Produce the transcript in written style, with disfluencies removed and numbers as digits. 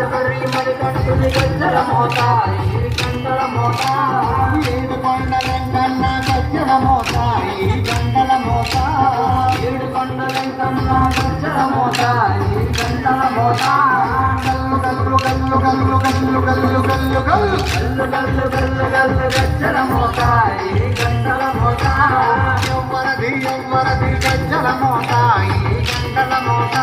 గజ్జల మోత ఈ గంటల మోత ఏడు కొండలెంకన్న గజ్జల మోత ఈ గంటల మోత ఏడు కొండలెంకన్న గజ్జల మోత ఈ గంటల మోత గల్లు గల్లు గల్లు గల్లు గల్లు గల్లు గల్లు గల్లు గల్లు గల్లు గల్లు గజ్జల మోత ఈ గంటల మోత ఎవ్వరది ఎవ్వరది గజ్జల మోత ఈ గంటల మోత